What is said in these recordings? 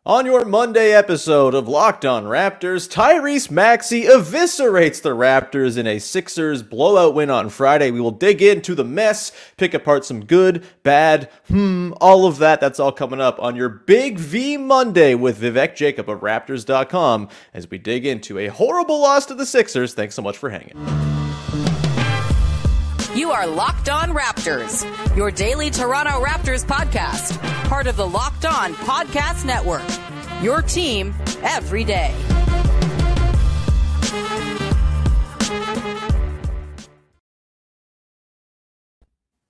On your Monday episode of Locked On Raptors, Tyrese Maxey eviscerates the Raptors in a Sixers blowout win on Friday. We will dig into the mess, pick apart some good, bad, all of that. That's all coming up on your Big V Monday with Vivek Jacob of Raptors.com as we dig into a horrible loss to the Sixers. Thanks so much for hanging. You are Locked On Raptors, your daily Toronto Raptors podcast, part of the Locked On Podcast Network, your team every day.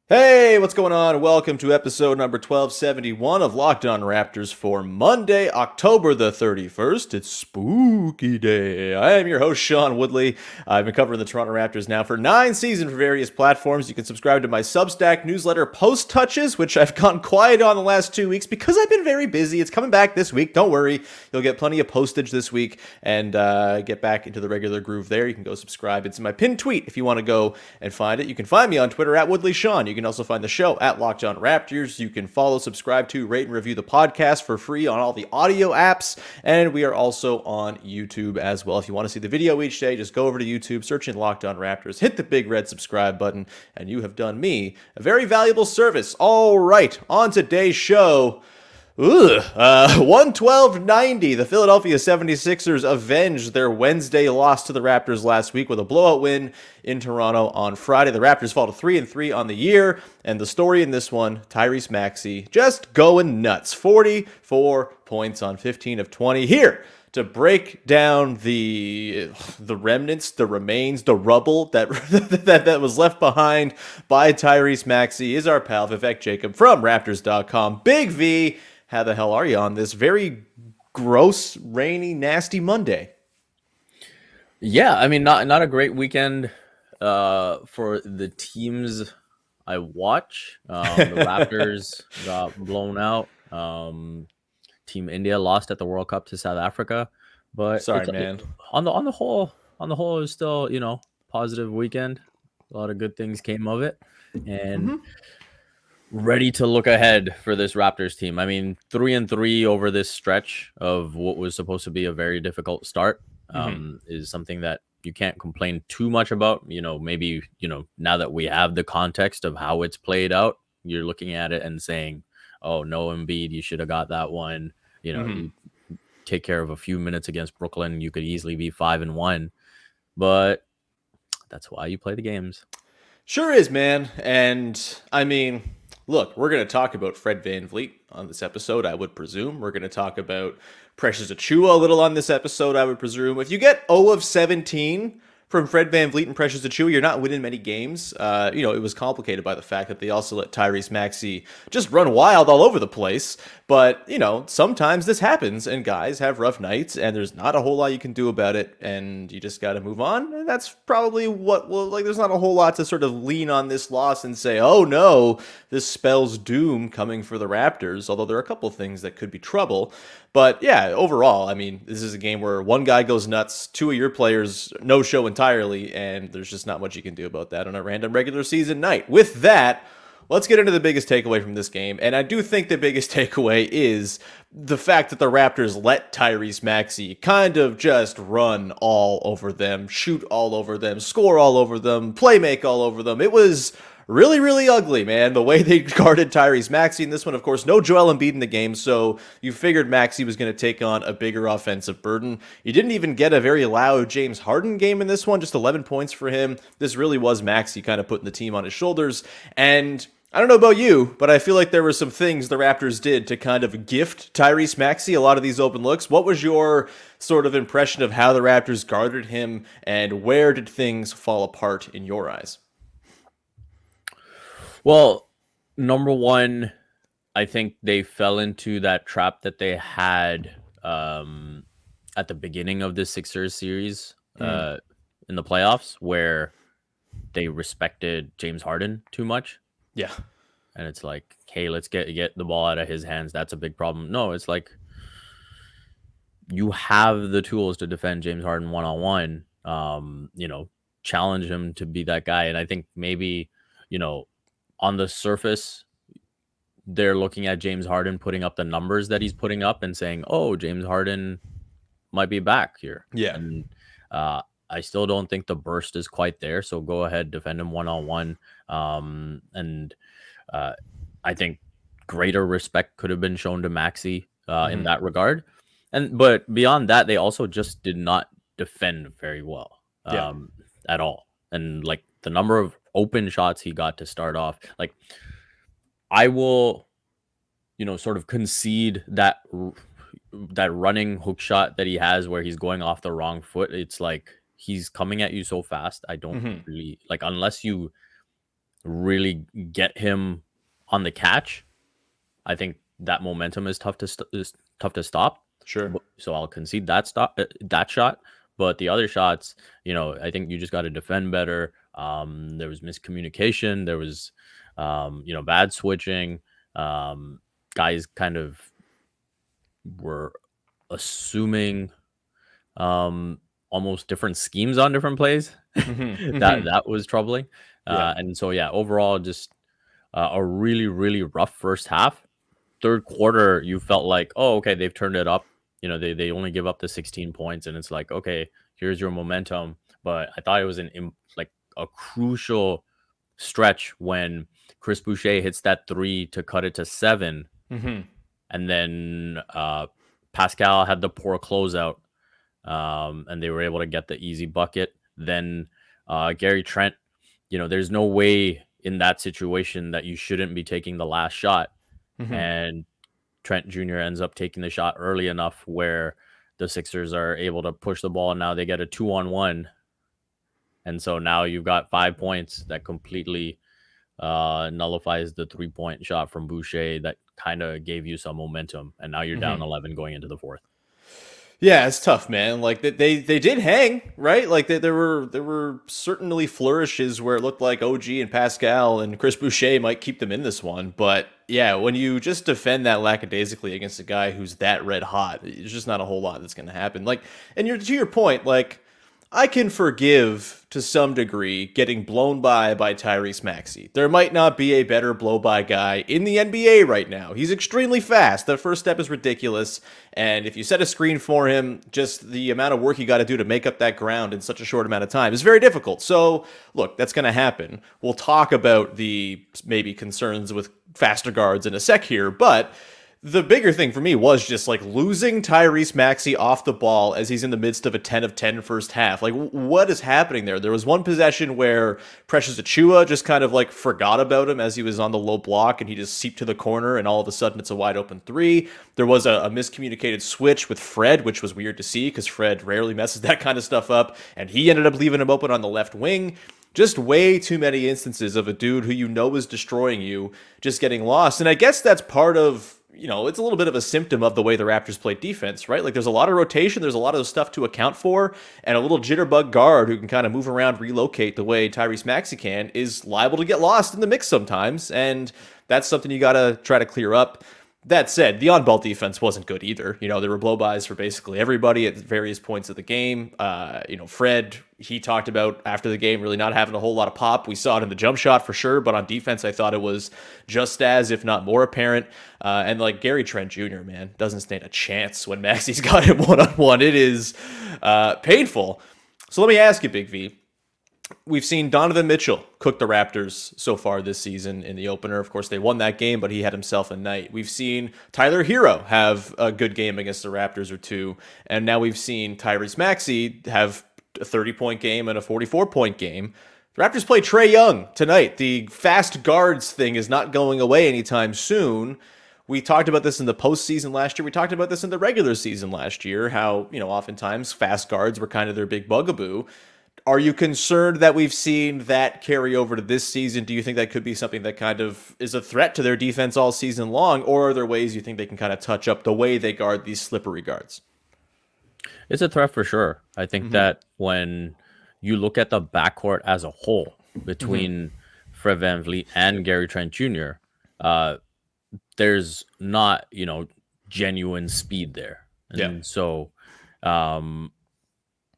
Hey, what's going on? Welcome to episode number 1271 of Locked On Raptors for Monday, October the 31st. It's spooky day. I am your host, Sean Woodley. I've been covering the Toronto Raptors now for 9 seasons for various platforms. You can subscribe to my Substack newsletter, Post Touches, which I've gone quiet on the last 2 weeks because I've been very busy. It's coming back this week. Don't worry. You'll get plenty of postage this week and get back into the regular groove there. You can go subscribe. It's in my pinned tweet if you want to go and find it. You can find me on Twitter at WoodleySean. You can also find the show at Locked On Raptors. You can follow, subscribe to, rate, and review the podcast for free on all the audio apps. And we are also on YouTube as well. If you want to see the video each day, just go over to YouTube, search in Locked On Raptors, hit the big red subscribe button, and you have done me a very valuable service. All right, on today's show, 112-90. The Philadelphia 76ers avenged their Wednesday loss to the Raptors last week with a blowout win in Toronto on Friday. The Raptors fall to 3-3 on the year, and the story in this one, Tyrese Maxey just going nuts. 44 points on 15 of 20. Here to break down the remnants, the remains, the rubble that that was left behind by Tyrese Maxey is our pal Vivek Jacob from Raptors.com. Big V, how the hell are you on this very gross, rainy, nasty Monday? Yeah, I mean, not a great weekend for the teams I watch. The Raptors got blown out. Team India lost at the World Cup to South Africa, but sorry, man. On the whole, it was still positive weekend. A lot of good things came of it, and ready to look ahead for this Raptors team. I mean, 3-3 over this stretch of what was supposed to be a very difficult start is something that you can't complain too much about. Maybe now that we have the context of how it's played out, you're looking at it and saying, oh, no Embiid, you should have got that one. You take care of a few minutes against Brooklyn, you could easily be 5-1. But that's why you play the games. Sure is, man. And I mean, look, we're going to talk about Fred VanVleet on this episode, I would presume. We're going to talk about Precious Achiuwa a little on this episode, I would presume. If you get 0 of 17 from Fred VanVleet and Precious Achiuwa, you're not winning many games. It was complicated by the fact that they also let Tyrese Maxey just run wild all over the place. But, sometimes this happens and guys have rough nights and there's not a whole lot you can do about it and you just got to move on. And that's probably there's not a whole lot to sort of lean on this loss and say, oh no, this spells doom coming for the Raptors. Although there are a couple of things that could be trouble. But yeah, overall, I mean, this is a game where one guy goes nuts, 2 of your players no-show entirely, and there's just not much you can do about that on a random regular season night. With that, let's get into the biggest takeaway from this game. And I do think the biggest takeaway is the fact that the Raptors let Tyrese Maxey kind of just run all over them, shoot all over them, score all over them, play make all over them. It was really, really ugly, man, the way they guarded Tyrese Maxey in this one. Of course, no Joel Embiid in the game, so you figured Maxey was going to take on a bigger offensive burden. You didn't even get a very loud James Harden game in this one, just 11 points for him. This really was Maxey kind of putting the team on his shoulders, and I don't know about you, but I feel like there were some things the Raptors did to kind of gift Tyrese Maxey a lot of these open looks. What was your sort of impression of how the Raptors guarded him, and where did things fall apart in your eyes? Well, number one, I think they fell into that trap that they had at the beginning of the Sixers series in the playoffs, where they respected James Harden too much. Yeah. And it's like, hey, let's get the ball out of his hands. That's a big problem. No, it's like you have the tools to defend James Harden one-on-one. Challenge him to be that guy. And I think maybe, on the surface, they're looking at James Harden putting up the numbers that he's putting up and saying, oh, James Harden might be back here. Yeah. And I still don't think the burst is quite there. So go ahead, defend him one-on-one. And I think greater respect could have been shown to Maxey in that regard. But beyond that, they also just did not defend very well at all. And like the number of open shots he got to start off, like I will, sort of concede that running hook shot that he has where he's going off the wrong foot. It's like he's coming at you so fast. I don't really like, unless you really get him on the catch, I think that momentum is tough to stop. Sure. So I'll concede that shot. But the other shots, I think you just got to defend better. There was miscommunication. There was, bad switching. Guys kind of were assuming almost different schemes on different plays. That was troubling. And so, overall, just a really, really rough first half. Third quarter, you felt like, oh, okay, they've turned it up. They only give up the 16 points, and it's like, okay, here's your momentum. But I thought it was a crucial stretch when Chris Boucher hits that 3 to cut it to 7. And then Pascal had the poor closeout, and they were able to get the easy bucket. Then Gary Trent, there's no way in that situation that you shouldn't be taking the last shot. And Trent Jr. ends up taking the shot early enough where the Sixers are able to push the ball. And now they get a 2-on-1. And so now you've got 5 points that completely nullifies the 3-point shot from Boucher that kind of gave you some momentum. And now you're down 11 going into the fourth. Yeah, it's tough, man. Like they did hang, right? Like there were certainly flourishes where it looked like OG and Pascal and Chris Boucher might keep them in this one. But yeah, when you just defend that lackadaisically against a guy who's that red hot, there's just not a whole lot that's going to happen. Like, and to your point, like I can forgive to some degree getting blown by Tyrese Maxey. There might not be a better blow-by guy in the NBA right now. He's extremely fast. The first step is ridiculous. And if you set a screen for him, just the amount of work you got to do to make up that ground in such a short amount of time is very difficult. So, look, that's going to happen. We'll talk about the maybe concerns with faster guards in a sec here, but the bigger thing for me was just like losing Tyrese Maxey off the ball as he's in the midst of a 10 of 10 first half. Like, what is happening there? There was one possession where Precious Achiuwa just kind of like forgot about him as he was on the low block and he just seeped to the corner and all of a sudden it's a wide open 3. There was a miscommunicated switch with Fred, which was weird to see because Fred rarely messes that kind of stuff up, and he ended up leaving him open on the left wing. Just way too many instances of a dude who is destroying you just getting lost. And I guess that's part of, it's a little bit of a symptom of the way the Raptors play defense, right? Like there's a lot of rotation, there's a lot of stuff to account for, and a little jitterbug guard who can kind of move around, relocate the way Tyrese Maxey can is liable to get lost in the mix sometimes, and that's something you got to try to clear up. That said, the on-ball defense wasn't good either. There were blow-bys for basically everybody at various points of the game. Fred, he talked about after the game really not having a whole lot of pop. We saw it in the jump shot for sure, but on defense, I thought it was just as, if not more apparent. And like Gary Trent Jr., man, doesn't stand a chance when Maxey's got him one-on-one. It is painful. So let me ask you, Big V. We've seen Donovan Mitchell cook the Raptors so far this season in the opener. Of course, they won that game, but he had himself a night. We've seen Tyler Hero have a good game against the Raptors or two, and now we've seen Tyrese Maxey have a 30-point game and a 44-point game. The Raptors play Trae Young tonight. The fast guards thing is not going away anytime soon. We talked about this in the postseason last year. We talked about this in the regular season last year, how, oftentimes fast guards were kind of their big bugaboo. Are you concerned that we've seen that carry over to this season? Do you think that could be something that kind of is a threat to their defense all season long? Or are there ways you think they can kind of touch up the way they guard these slippery guards? It's a threat for sure. I think that when you look at the backcourt as a whole between Fred VanVleet and Gary Trent Jr., there's not, genuine speed there. And so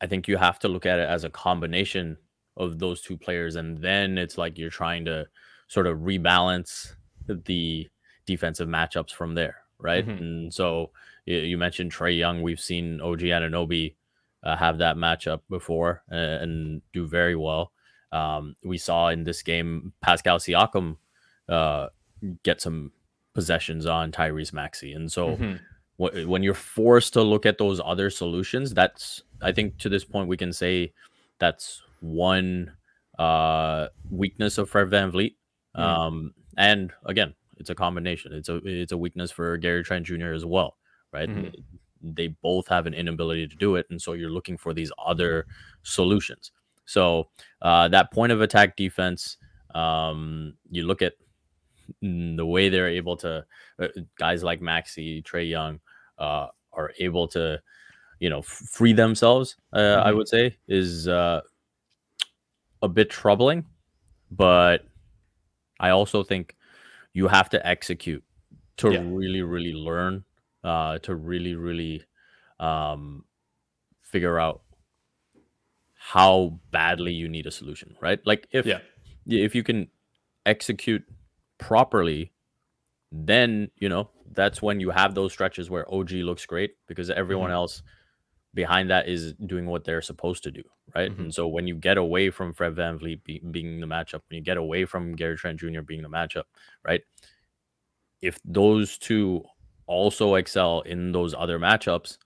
I think you have to look at it as a combination of those two players. And then it's like you're trying to sort of rebalance the defensive matchups from there, right? And so you mentioned Trae Young. We've seen OG Anunoby have that matchup before and do very well. We saw in this game Pascal Siakam get some possessions on Tyrese Maxey. And so when you're forced to look at those other solutions, that's, I think to this point, we can say that's one weakness of Fred VanVleet. And again, it's a combination. It's a weakness for Gary Trent Jr. as well, right? They both have an inability to do it. And so you're looking for these other solutions. So that point of attack defense, you look at the way they're able to, guys like Maxey, Trae Young, are able to, free themselves, I would say, is a bit troubling. But I also think you have to execute to really, really learn, to really, really figure out how badly you need a solution, right? Like if you can execute properly, then that's when you have those stretches where OG looks great because everyone else behind that is doing what they're supposed to do, right? And so when you get away from Fred VanVleet being the matchup, when you get away from Gary Trent Jr. being the matchup, right? If those two also excel in those other matchups,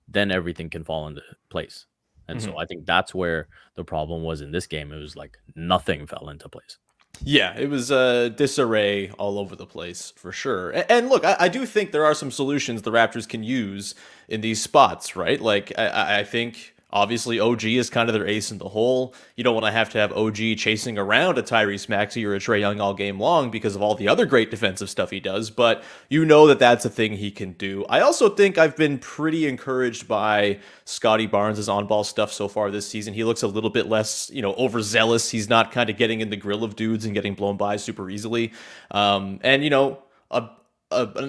then everything can fall into place. And so I think that's where the problem was in this game. It was like nothing fell into place. Yeah, it was disarray all over the place for sure. And look, I do think there are some solutions the Raptors can use in these spots, right? Like, I think obviously OG is kind of their ace in the hole. You don't want to have OG chasing around a Tyrese Maxey or a Trae Young all game long because of all the other great defensive stuff he does, but that that's a thing he can do. I also think I've been pretty encouraged by Scotty Barnes' on-ball stuff so far this season. He looks a little bit less, overzealous. He's not kind of getting in the grill of dudes and getting blown by super easily. An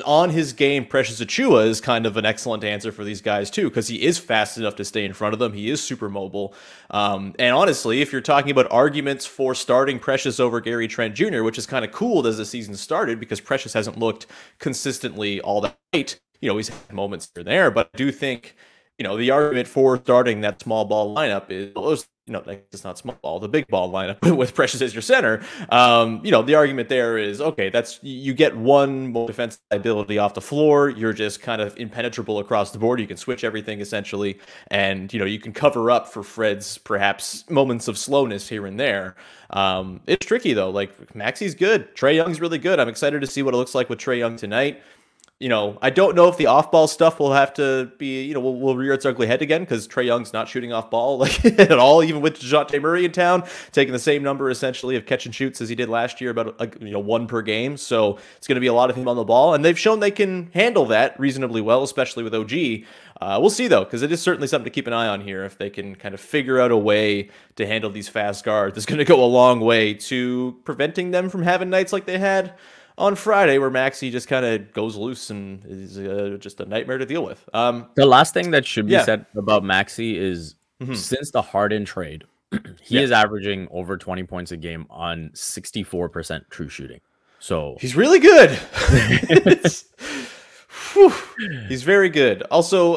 on his game Precious Achiuwa is kind of an excellent answer for these guys too, because he is fast enough to stay in front of them. He is super mobile. And honestly, if you're talking about arguments for starting Precious over Gary Trent Jr., which is kind of cool as the season started because Precious hasn't looked consistently all that great. He's had moments here and there, but I do think, the argument for starting that small ball lineup is, it's not small ball, the big ball lineup with Precious as your center. The argument there is, okay, you get one more defensive liability off the floor. You're just kind of impenetrable across the board. You can switch everything essentially. And, you can cover up for Fred's perhaps moments of slowness here and there. It's tricky though. Like Maxey's good. Trae Young's really good. I'm excited to see what it looks like with Trae Young tonight. I don't know if the off-ball stuff will have to be, will rear its ugly head again because Trae Young's not shooting off ball at all, even with DeJounte Murray in town, taking the same number essentially of catch and shoots as he did last year, about one per game. So it's going to be a lot of him on the ball, and they've shown they can handle that reasonably well, especially with OG. We'll see though, because it is certainly something to keep an eye on here. If they can kind of figure out a way to handle these fast guards, it's going to go a long way to preventing them from having nights like they had on Friday, where Maxey just kind of goes loose and is just a nightmare to deal with. The last thing that should be said about Maxey is since the Harden trade, he is averaging over 20 points a game on 64% true shooting. So he's really good. He's very good. Also,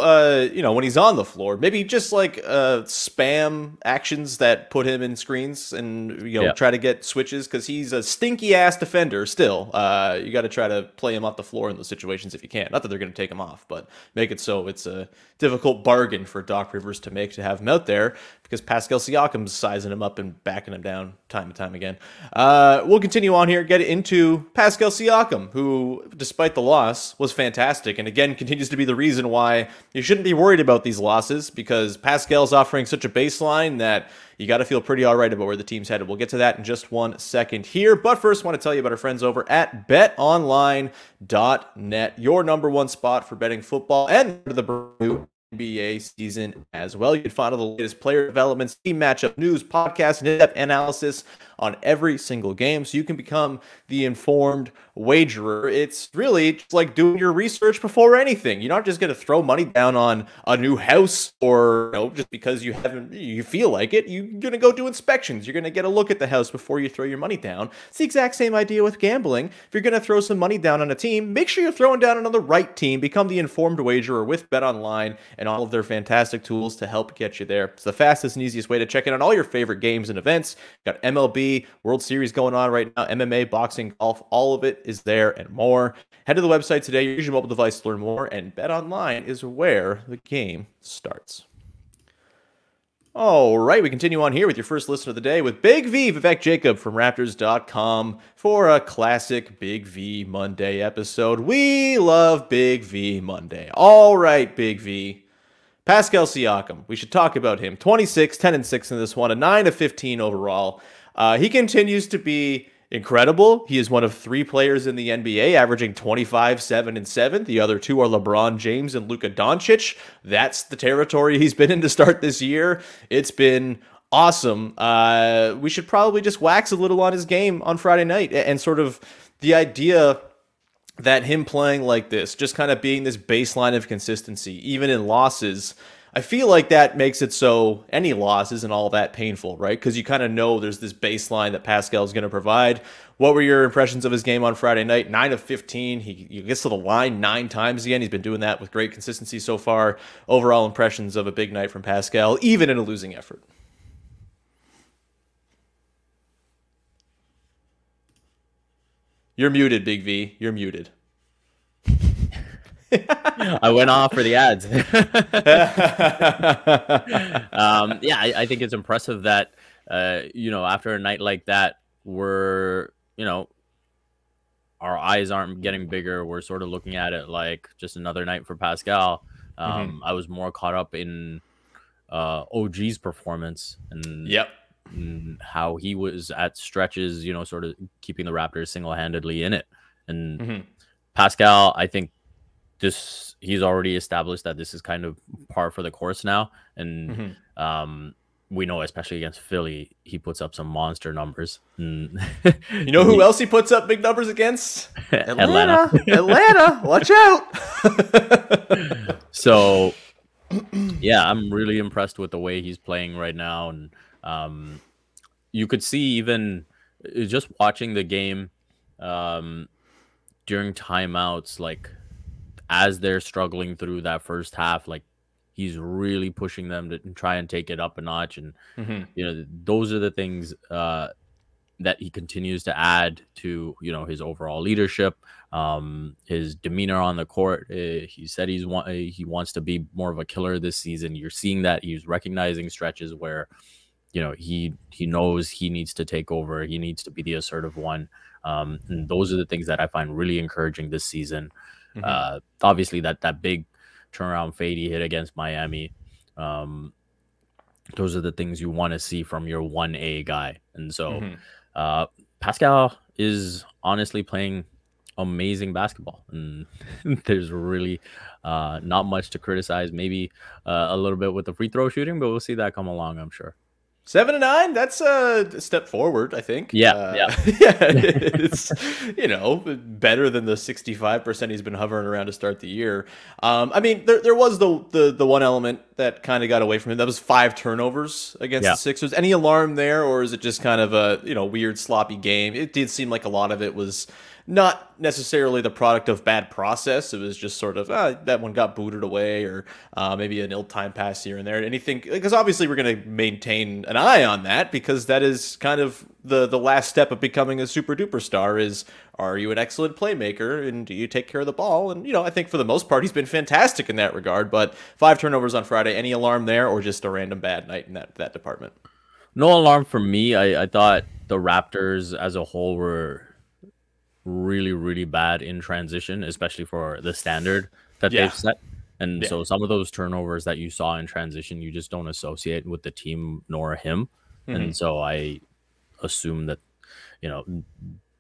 when he's on the floor, maybe just like spam actions that put him in screens and, try to get switches because he's a stinky ass defender still. You got to try to play him off the floor in those situations if you can. Not that they're going to take him off, but make it so it's a difficult bargain for Doc Rivers to make to have him out there because Pascal Siakam's sizing him up and backing him down time and time again. We'll continue on here, get into Pascal Siakam, who, despite the loss, was fantastic. And again, continues to be the reason why you shouldn't be worried about these losses because Pascal's offering such a baseline that you got to feel pretty all right about where the team's headed. We'll get to that in just 1 second here. But first, I want to tell you about our friends over at betonline.net, your number one spot for betting football and the new NBA season as well. You can find all the latest player developments, team matchup news, podcasts, and in-depth analysis on every single game, so you can become the informed wagerer. It's really just like doing your research before anything. You're not just going to throw money down on a new house or just because you feel like it. You're going to go do inspections. You're going to get a look at the house before you throw your money down. It's the exact same idea with gambling. If you're going to throw some money down on a team, make sure you're throwing down on the right team. Become the informed wagerer with BetOnline and all of their fantastic tools to help get you there. It's the fastest and easiest way to check in on all your favorite games and events. Got MLB, World Series going on right now, MMA, boxing, golf, all of it is there and more. Head to the website today, use your mobile device to learn more, and BetOnline is where the game starts. All right, we continue on here with your first listener of the day with Big V, Vivek Jacob from Raptors.com for a classic Big V Monday episode. We love Big V Monday. All right, Big V. Pascal Siakam, we should talk about him. 26, 10 and 6 in this one, a 9 of 15 overall. He continues to be incredible. He is one of 3 players in the NBA averaging 25, 7 and 7. The other 2 are LeBron James and Luka Doncic. That's the territory he's been in to start this year. It's been awesome. We should probably just wax a little on his game on Friday night and sort of the idea that him playing like this, just kind of being this baseline of consistency, even in losses, I feel like that makes it so any loss isn't all that painful, right? Because you kind of know there's this baseline that Pascal's going to provide. What were your impressions of his game on Friday night? 9 of 15. He gets to the line 9 times again. He's been doing that with great consistency so far. Overall impressions of a big night from Pascal, even in a losing effort. You're muted, Big V. You're muted. I went off for the ads. Yeah, I think it's impressive that, after a night like that, our eyes aren't getting bigger. We're sort of looking at it like just another night for Pascal. I was more caught up in OG's performance and how he was at stretches, sort of keeping the Raptors single-handedly in it. And Pascal, I think he's already established that this is kind of par for the course now. And we know, especially against Philly, he puts up some monster numbers. And you know who else he puts up big numbers against? Atlanta, watch out. So, yeah, I'm really impressed with the way he's playing right now. And you could see even just watching the game during timeouts, like as they're struggling through that first half, like he's really pushing them to try and take it up a notch. And, those are the things that he continues to add to, his overall leadership, his demeanor on the court. He said he wants to be more of a killer this season. You're seeing that he's recognizing stretches where, he knows he needs to take over. He needs to be the assertive one. And those are the things that I find really encouraging this season. Obviously that big turnaround fade he hit against Miami. Those are the things you want to see from your 1A guy. And so Pascal is honestly playing amazing basketball, and there's really not much to criticize. Maybe a little bit with the free throw shooting, but we'll see that come along, I'm sure. 7 and 9, that's a step forward, I think. Yeah. It's better than the 65% he's been hovering around to start the year. I mean, there was the one element that kind of got away from him. That was 5 turnovers against the Sixers. Any alarm there, or is it just kind of a weird sloppy game? It did seem like a lot of it was not necessarily the product of bad process. It was just sort of that one got booted away, or maybe an ill-timed pass here and there. Anything, because obviously we're going to maintain an eye on that, because that is kind of the last step of becoming a super duper star. Is, are you an excellent playmaker, and do you take care of the ball? And I think for the most part he's been fantastic in that regard. But 5 turnovers on Friday. Any alarm there, or just a random bad night in that department? No alarm for me. I thought the Raptors as a whole were really, really bad in transition, especially for the standard that they've set. And so some of those turnovers that you saw in transition, you just don't associate with the team nor him. And so I assume that,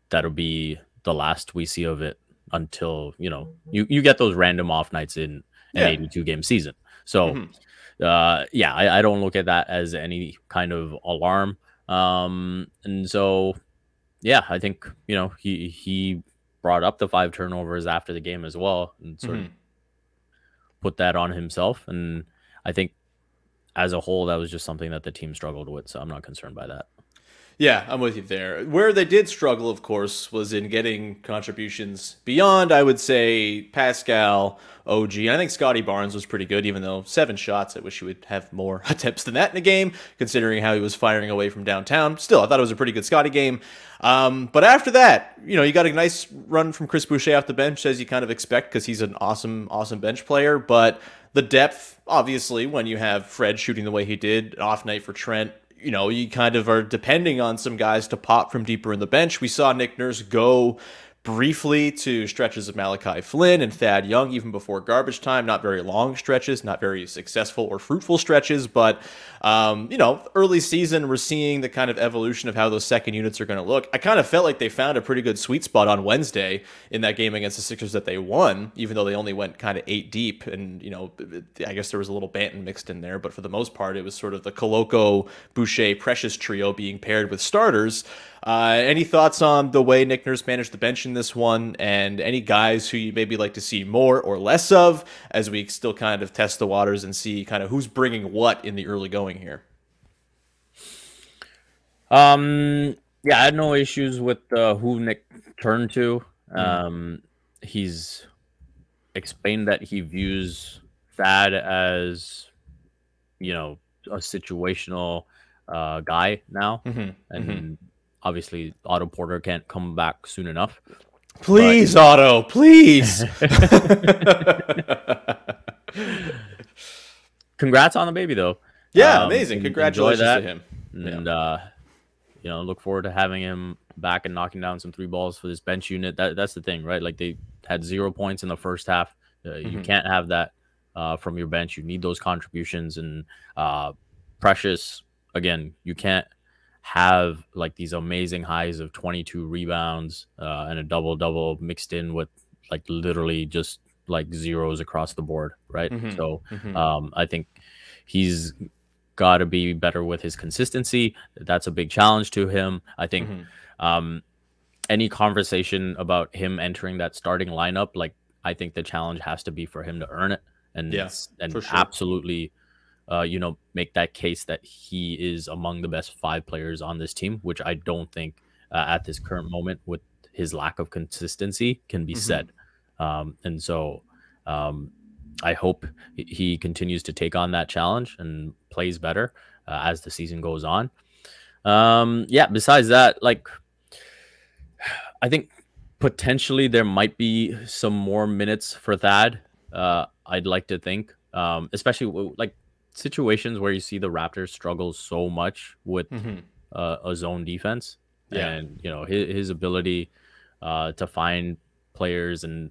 that'll be the last we see of it until, you get those random off nights in an 82 game season. So, I don't look at that as any kind of alarm. And so, yeah, I think, he brought up the 5 turnovers after the game as well and sort of put that on himself. And I think as a whole, that was just something that the team struggled with. So I'm not concerned by that. Yeah, I'm with you there. Where they did struggle, of course, was in getting contributions beyond, I would say, Pascal, OG. And I think Scotty Barnes was pretty good, even though 7 shots. I wish he would have more attempts than that in a game, considering how he was firing away from downtown. Still, I thought it was a pretty good Scotty game. But after that, you got a nice run from Chris Boucher off the bench, as you kind of expect, because he's an awesome bench player. But the depth, obviously, when you have Fred shooting the way he did, an off night for Trent, you kind of are depending on some guys to pop from deeper in the bench. We saw Nick Nurse go briefly to stretches of Malachi Flynn and Thad Young even before garbage time. Not very long stretches, not very successful or fruitful stretches, but early season, we're seeing the kind of evolution of how those second units are going to look. I kind of felt like they found a pretty good sweet spot on Wednesday in that game against the Sixers that they won, even though they only went kind of 8 deep. And, I guess there was a little Banton mixed in there, but for the most part, it was sort of the Koloko, Boucher, Precious trio being paired with starters. Any thoughts on the way Nick Nurse managed the bench in this one, and any guys who you maybe like to see more or less of as we still kind of test the waters and see kind of who's bringing what in the early going here? Yeah, I had no issues with who Nick turned to. He's explained that he views Thad as, a situational guy now, and obviously Otto Porter can't come back soon enough. Please, Otto, please. Congrats on the baby, though. Yeah, amazing. Congratulations to him. And look forward to having him back and knocking down some 3 balls for this bench unit. That's the thing, right? Like, they had 0 points in the first half. You can't have that from your bench. You need those contributions. And Precious, again, you can't have like these amazing highs of 22 rebounds and a double mixed in with like literally just like zeros across the board, right? So I think he's got to be better with his consistency. That's a big challenge to him. I think any conversation about him entering that starting lineup, like, I think the challenge has to be for him to earn it and sure. Absolutely make that case that he is among the best 5 players on this team, which I don't think at this current moment with his lack of consistency can be said. And so I hope he continues to take on that challenge and plays better as the season goes on. Besides that, like, I think potentially there might be some more minutes for Thad. I'd like to think, especially like situations where you see the Raptors struggle so much with a zone defense, and his ability to find players. And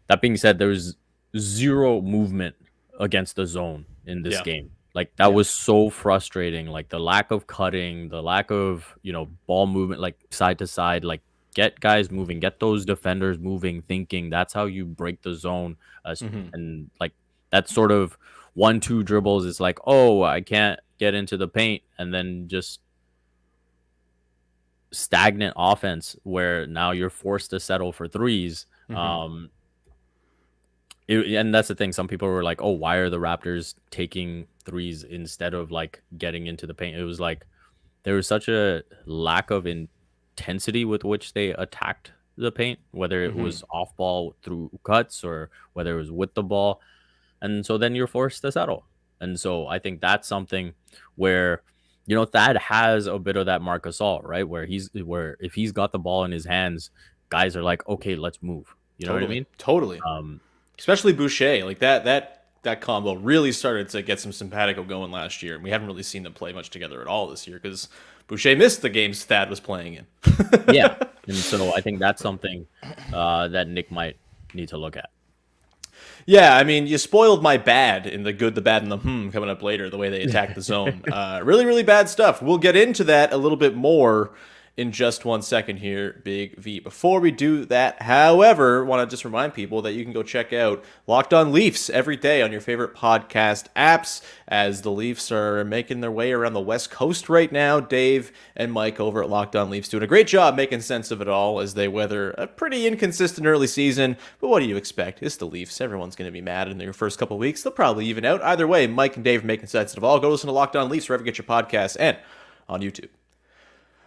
that being said, there was 0 movement against the zone in this game. Like, that was so frustrating. Like, the lack of cutting, the lack of ball movement, like side to side. Like, get guys moving, get those defenders moving, thinking that's how you break the zone. And like that sort of 1-2 dribbles is like, oh, I can't get into the paint, and then just stagnant offense where now you're forced to settle for threes. And that's the thing. Some people were like, oh, why are the Raptors taking threes instead of like getting into the paint? It was like there was such a lack of intensity with which they attacked the paint, whether it was off ball through cuts or whether it was with the ball. And so then you're forced to settle. And so I think that's something where, Thad has a bit of that Marc Gasol, right? Where if he's got the ball in his hands, guys are like, okay, let's move. You know what I mean? Totally. Especially Boucher, like that combo really started to get some simpatico going last year. And we haven't really seen them play much together at all this year because Boucher missed the games Thad was playing in. And so I think that's something that Nick might need to look at. Yeah, I mean, you spoiled my bad in the good, the bad, and the coming up later, the way they attack the zone. Really, really bad stuff. We'll get into that a little bit more in just 1 second here, Big V. Before we do that, however, want to just remind people that you can go check out Locked On Leafs every day on your favorite podcast apps, as the Leafs are making their way around the West Coast right now. Dave and Mike over at Locked On Leafs doing a great job making sense of it all as they weather a pretty inconsistent early season. But what do you expect? It's the Leafs. Everyone's going to be mad in their first couple of weeks. They'll probably even out. Either way, Mike and Dave making sense of it all. Go listen to Locked On Leafs wherever you get your podcasts and on YouTube.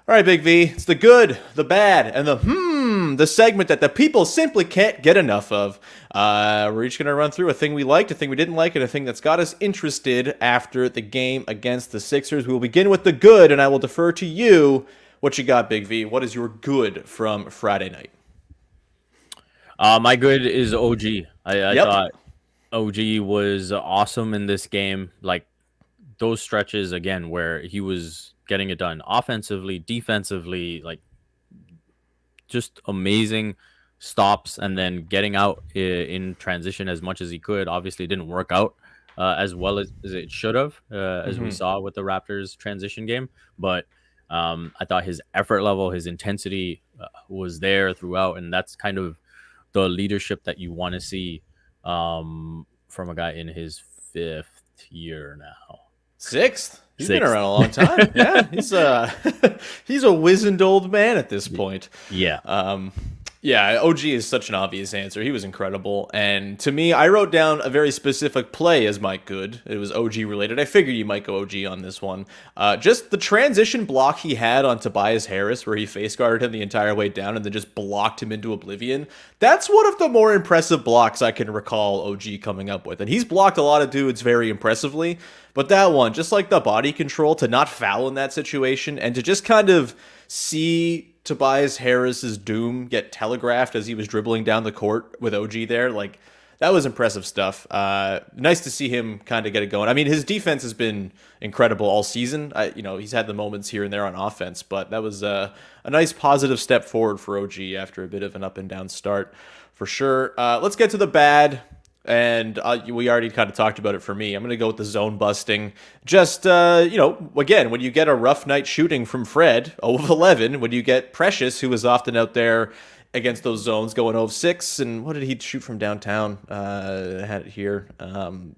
All right, Big V, it's the good, the bad, and the segment that the people simply can't get enough of. We're each going to run through a thing we liked, a thing we didn't like, and a thing that's got us interested after the game against the Sixers. We will begin with the good, and I will defer to you. What you got, Big V? What is your good from Friday night? My good is OG. I thought OG was awesome in this game. Like, those stretches, again, where he was getting it done offensively, defensively, like just amazing stops, and then getting out in transition as much as he could. Obviously, it didn't work out as well as it should have, as we saw with the Raptors transition game. But I thought his effort level, his intensity was there throughout, and that's kind of the leadership that you want to see from a guy in his 5th year now. 6th? He's been around a long time. Yeah, he's a wizened old man at this point. Yeah. Yeah, OG is such an obvious answer. He was incredible. And to me, I wrote down a very specific play as my good. It was OG related. I figured you might go OG on this one. Just the transition block he had on Tobias Harris, where he face guarded him the entire way down and then just blocked him into oblivion. That's one of the more impressive blocks I can recall OG coming up with. And he's blocked a lot of dudes very impressively. But that one, just like the body control to not foul in that situation and to just kind of see Tobias Harris's doom get telegraphed as he was dribbling down the court with OG there, like, that was impressive stuff. Nice to see him kind of get it going. I mean, his defense has been incredible all season. He's had the moments here and there on offense, but that was a nice positive step forward for OG after a bit of an up and down start for sure. Let's get to the bad. And we already kind of talked about it for me. I'm going to go with the zone busting. Just, again, when you get a rough night shooting from Fred, 0 of 11, when you get Precious, who was often out there against those zones going 0 of 6, and what did he shoot from downtown? I had it here.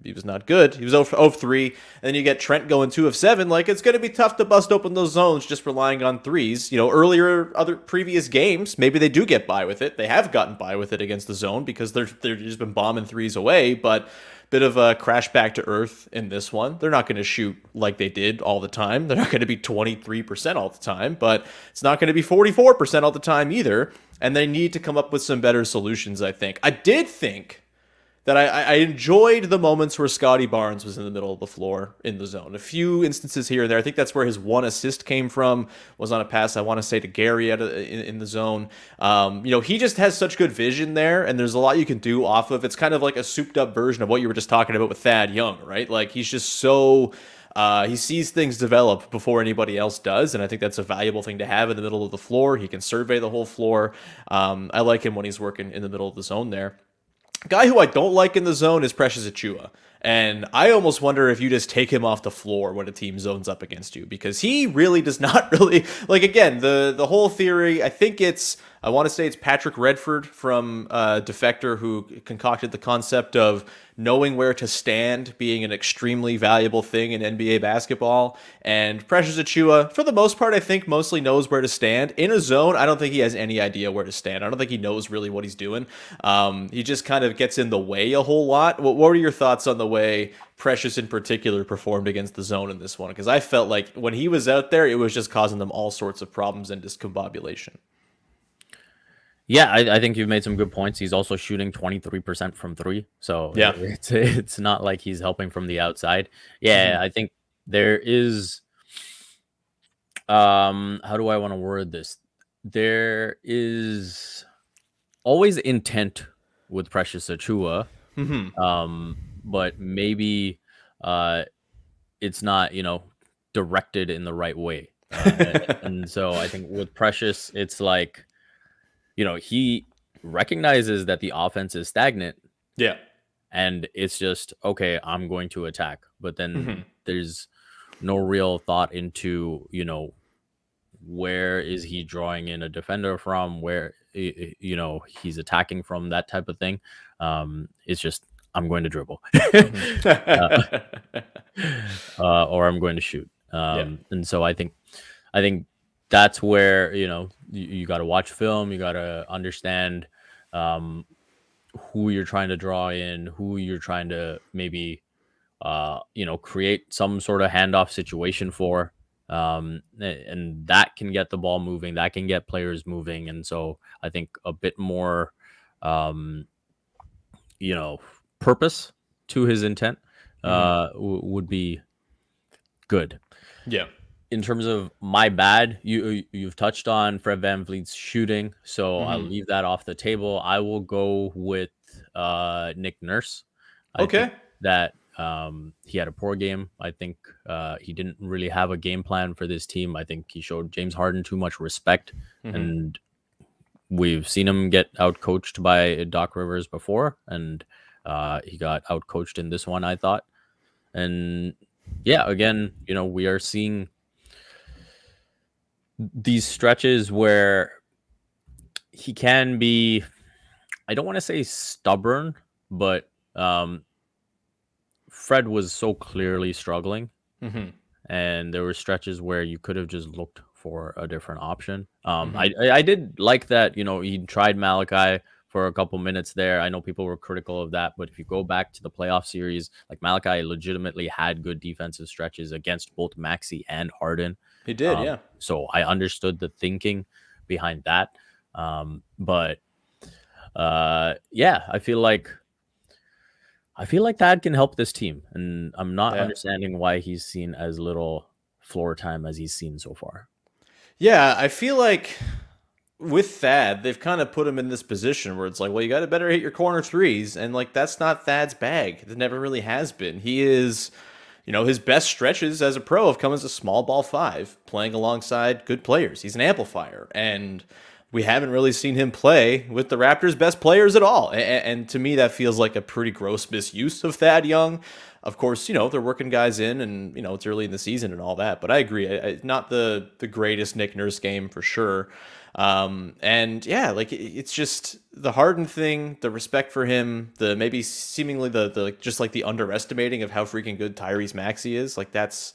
He was not good. He was 0 of 3, and then you get Trent going 2 of 7. Like, it's going to be tough to bust open those zones just relying on threes. Other previous games, maybe they do get by with it. They have gotten by with it against the zone because they've just been bombing threes away, but bit of a crash back to earth in this one. They're not going to shoot like they did all the time. They're not going to be 23% all the time, but it's not going to be 44% all the time either. And they need to come up with some better solutions, I think. I did think that I enjoyed the moments where Scotty Barnes was in the middle of the floor in the zone. A few instances here and there. I think that's where his one assist came from, was on a pass, I want to say, to Gary in the zone. He just has such good vision there, and there's a lot you can do off of. It's kind of like a souped-up version of what you were just talking about with Thad Young, right? Like, he's just so... he sees things develop before anybody else does, and I think that's a valuable thing to have in the middle of the floor. He can survey the whole floor. I like him when he's working in the middle of the zone there. Guy who I don't like in the zone is Precious Achiuwa. And I almost wonder if you just take him off the floor when a team zones up against you, because he really does not really, like, again, the whole theory, I want to say it's Patrick Redford from Defector who concocted the concept of knowing where to stand being an extremely valuable thing in NBA basketball. And Precious Achiuwa, for the most part, I think mostly knows where to stand. In a zone, I don't think he has any idea where to stand. I don't think he knows really what he's doing. He just kind of gets in the way a whole lot. What are your thoughts on the way Precious in particular performed against the zone in this one? Because I felt like when he was out there, it was just causing them all sorts of problems and discombobulation. Yeah, I think you've made some good points. He's also shooting 23% from 3. So yeah, it's not like he's helping from the outside. Yeah, I think there is, how do I want to word this? There is always intent with Precious Achiuwa, but maybe it's not, directed in the right way. And so I think with Precious, it's like, he recognizes that the offense is stagnant. Yeah. And it's just, okay, I'm going to attack. But then there's no real thought into, where is he drawing in a defender from, where he's attacking from, that type of thing. It's just, I'm going to dribble or I'm going to shoot. And so I think that's where, you got to watch film. You got to understand who you're trying to draw in, who you're trying to maybe, create some sort of handoff situation for. And that can get the ball moving, that can get players moving. And so I think a bit more, purpose to his intent would be good. Yeah. In terms of my bad, you've touched on Fred VanVleet's shooting, so I'll leave that off the table. I will go with Nick Nurse. I think that he had a poor game. I think he didn't really have a game plan for this team. I think he showed James Harden too much respect, and we've seen him get outcoached by Doc Rivers before, and he got outcoached in this one, I thought. And yeah, again, we are seeing these stretches where he can be, I don't want to say stubborn, but Fred was so clearly struggling, and there were stretches where you could have just looked for a different option. I did like that, he tried Malachi for a couple minutes there. I know people were critical of that, but if you go back to the playoff series, like, Malachi legitimately had good defensive stretches against both Maxey and Harden. He did, yeah. So I understood the thinking behind that. But I feel like that can help this team, and I'm not understanding why he's seen as little floor time as he's seen so far. Yeah, I feel like with Thad, they've kind of put him in this position where it's like, well, you got to better hit your corner threes, and like, that's not Thad's bag. It never really has been. He is, his best stretches as a pro have come as a small ball five, playing alongside good players. He's an amplifier, and we haven't really seen him play with the Raptors' best players at all. And to me, that feels like a pretty gross misuse of Thad Young. Of course, they're working guys in, and, it's early in the season and all that. But I agree. Not the greatest Nick Nurse game for sure. And yeah, like, it's just the Harden thing, the respect for him, the maybe seemingly the just like the underestimating of how freaking good Tyrese Maxey is. Like, that's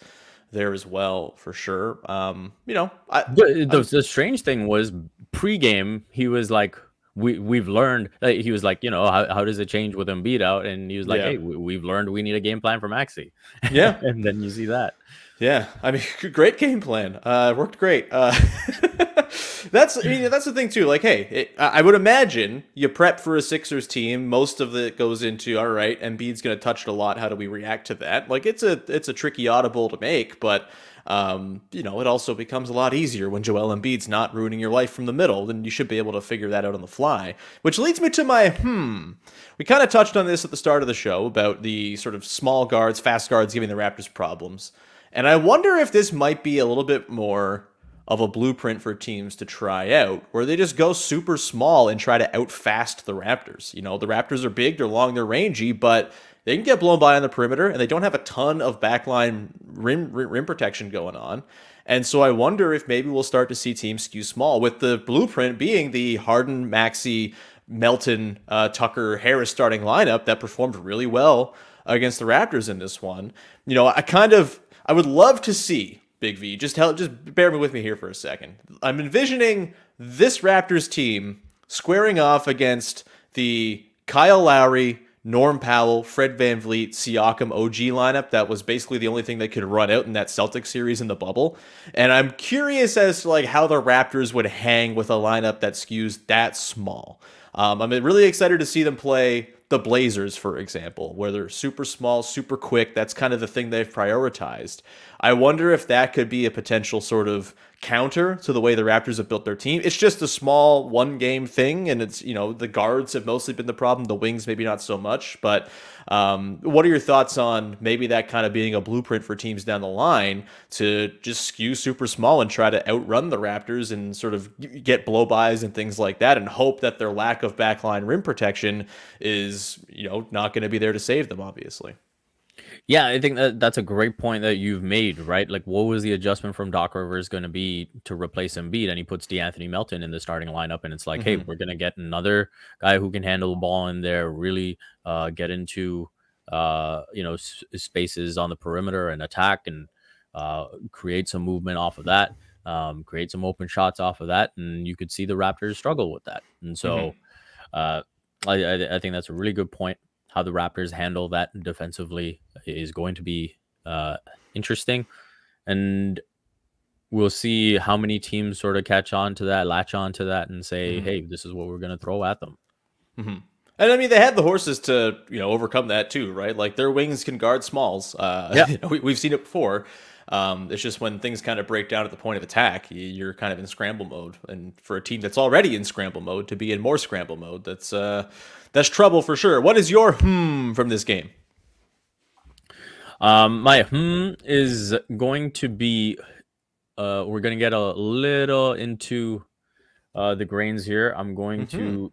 there as well for sure. The strange thing was, pregame, he was like, we've learned, he was like, how does it change with Embiid out? And he was like, hey, we've learned we need a game plan for Maxey. Yeah. And then you see that. Yeah. I mean, great game plan. Worked great. That's the thing too. Like, hey, I would imagine you prep for a Sixers team. Most of it goes into, all right, Embiid's going to touch it a lot. How do we react to that? Like, it's a tricky audible to make, but it also becomes a lot easier when Joel Embiid's not ruining your life from the middle. Then you should be able to figure that out on the fly. Which leads me to my We kind of touched on this at the start of the show about the sort of small guards, fast guards giving the Raptors problems. And I wonder if this might be a little bit more of a blueprint for teams to try out, where they just go super small and try to outfast the Raptors. The Raptors are big, they're long, they're rangy, but they can get blown by on the perimeter, and they don't have a ton of backline rim protection going on. And so I wonder if maybe we'll start to see teams skew small, with the blueprint being the Harden, Maxey, Melton, Tucker, Harris starting lineup that performed really well against the Raptors in this one. I would love to see, Big V, just bear with me here for a second. I'm envisioning this Raptors team squaring off against the Kyle Lowry, Norm Powell, Fred VanVleet, Siakam OG lineup that was basically the only thing they could run out in that Celtics series in the bubble. And I'm curious as to how the Raptors would hang with a lineup that skews that small. I'm really excited to see them play the Blazers, for example, where they're super small, super quick. That's kind of the thing they've prioritized. I wonder if that could be a potential sort of counter to the way the Raptors have built their team. It's just a small one-game thing, and it's, the guards have mostly been the problem. The wings maybe not so much, but what are your thoughts on maybe that kind of being a blueprint for teams down the line to just skew super small and try to outrun the Raptors and sort of get blow-bys and things like that, and hope that their lack of backline rim protection is, not going to be there to save them, obviously. Yeah, I think that's a great point that you've made, right? Like, what was the adjustment from Doc Rivers going to be to replace Embiid? And he puts DeAnthony Melton in the starting lineup, and it's like, hey, Hmm. we're going to get another guy who can handle the ball in there, really get into spaces on the perimeter and attack, and create some movement off of that, create some open shots off of that, and you could see the Raptors struggle with that. And Hmm. so uh, I think that's a really good point. How the Raptors handle that defensively is going to be interesting, and we'll see how many teams sort of catch on to that, latch on to that, and say, Hmm. "Hey, this is what we're going to throw at them." Hmm. And I mean, they had the horses to overcome that too, right? Like their wings can guard smalls. Yeah, We've seen it before. It's just when things kind of break down at the point of attack, you're kind of in scramble mode. And for a team that's already in scramble mode to be in more scramble mode, that's trouble for sure. What is your from this game? my is going to be. We're going to get a little into the grains here. I'm going Hmm. to.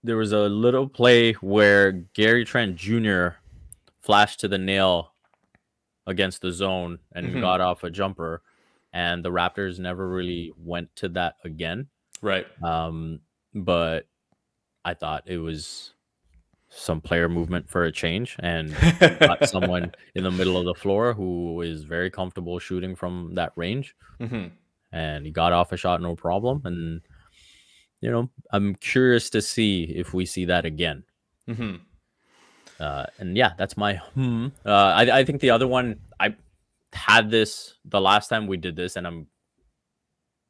There was a little play where Gary Trent Jr. flashed to the nail against the zone and Hmm. got off a jumper, and the Raptors never really went to that again. Right. Um, but I thought it was some player movement for a change, and you got someone in the middle of the floor who is very comfortable shooting from that range, Hmm. and he got off a shot no problem. And I'm curious to see if we see that again. Hmm. And yeah, that's my I think the other one, I had this the last time we did this, and I'm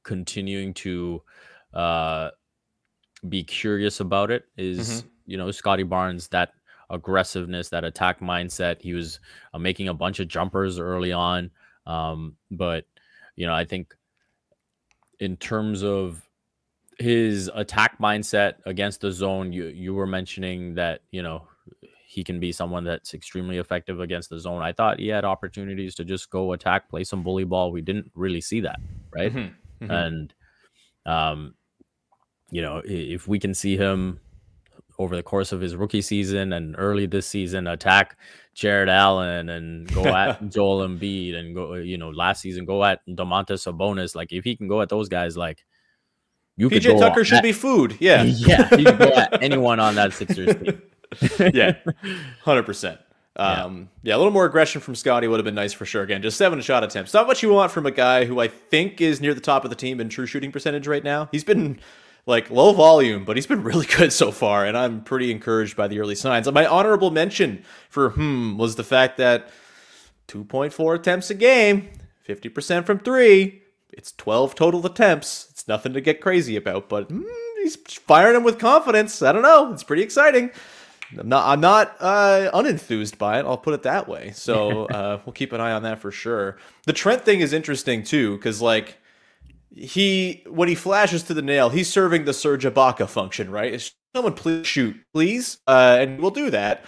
continuing to uh, be curious about it. Is Hmm. Scotty Barnes, that aggressiveness, that attack mindset. He was making a bunch of jumpers early on, but I think in terms of his attack mindset against the zone, you were mentioning that he can be someone that's extremely effective against the zone. I thought he had opportunities to just go attack, play some bully ball. We didn't really see that, right? Hmm. Hmm. And um, if we can see him over the course of his rookie season and early this season attack Jared Allen and go at Joel Embiid and go, last season go at Domantas Sabonis, like if he can go at those guys, like you could PJ go Tucker should at, be food. Yeah. yeah, you could go at anyone on that Sixers team. Yeah. 100%. Yeah. Yeah, a little more aggression from Scotty would have been nice for sure. Again, just 7 shot attempts. Not what you want from a guy who I think is near the top of the team in true shooting percentage right now. He's been like low volume, but he's been really good so far, and I'm pretty encouraged by the early signs. My honorable mention for was the fact that 2.4 attempts a game, 50% from three. It's 12 total attempts. It's nothing to get crazy about, but he's firing them with confidence. I don't know. It's pretty exciting. I'm not unenthused by it. I'll put it that way. So we'll keep an eye on that for sure. The Trent thing is interesting too, because like when he flashes to the nail, he's serving the Serge Ibaka function, right? It's someone please shoot, please, and we'll do that.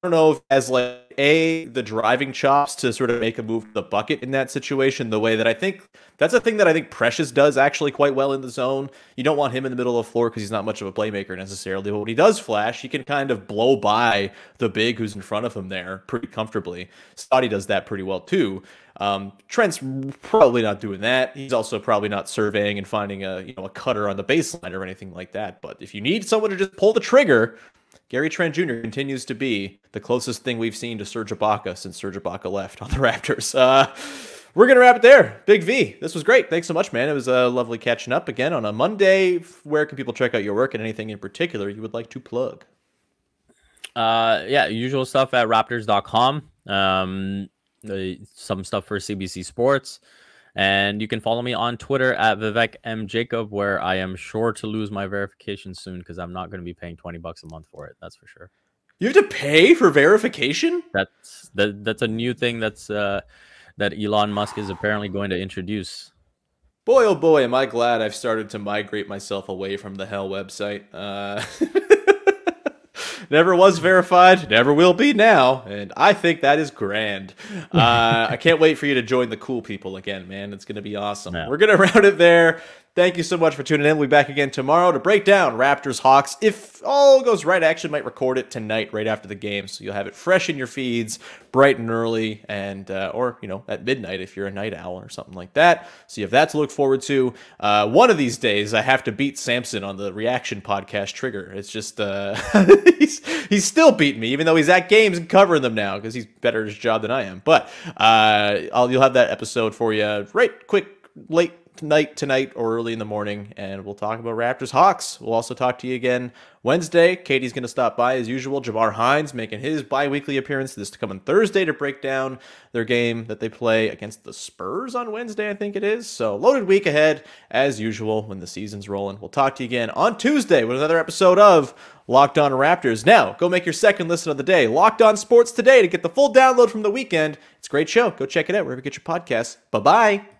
I don't know if as like the driving chops to sort of make a move to the bucket in that situation, the way that I think that's a thing that I think Precious does actually quite well in the zone. You don't want him in the middle of the floor because he's not much of a playmaker necessarily, but when he does flash, he can kind of blow by the big who's in front of him there pretty comfortably. Scotty does that pretty well too. Trent's probably not doing that. He's also probably not surveying and finding a cutter on the baseline or anything like that. But if you need someone to just pull the trigger, Gary Trent Jr. continues to be the closest thing we've seen to Serge Ibaka since Serge Ibaka left on the Raptors. We're going to wrap it there. Big V, this was great. Thanks so much, man. It was lovely catching up again on a Monday. Where can people check out your work and anything in particular you would like to plug? Yeah, usual stuff at raptors.com. Some stuff for CBC Sports. And you can follow me on Twitter at Vivek Jacob, where I am sure to lose my verification soon because I'm not going to be paying $20 a month for it. That's for sure. You have to pay for verification? That's a new thing that Elon Musk is apparently going to introduce. Boy, oh boy, am I glad I've started to migrate myself away from the hell website. Never was verified, never will be now, and I think that is grand. I can't wait for you to join the cool people again, man. It's going to be awesome. Yeah. We're going to round it there. Thank you so much for tuning in. We'll be back again tomorrow to break down Raptors Hawks. If all goes right, I actually might record it tonight right after the game, so you'll have it fresh in your feeds bright and early, and or at midnight if you're a night owl or something like that. So you have that to look forward to. One of these days, I have to beat Samson on the reaction podcast trigger. It's just he's still beating me, even though he's at games and covering them now because he's better at his job than I am. But you'll have that episode for you right quick, late tonight or early in the morning, and we'll talk about Raptors Hawks. We'll also talk to you again Wednesday. Katie's going to stop by as usual. Jabbar Hines making his bi-weekly appearance this coming Thursday to break down their game that they play against the Spurs on Wednesday, I think it is. So loaded week ahead as usual when the season's rolling. We'll talk to you again on Tuesday with another episode of Locked On Raptors. Now go make your second listen of the day Locked On Sports Today to get the full download from the weekend. It's a great show. Go check it out wherever you get your podcasts. Bye-bye.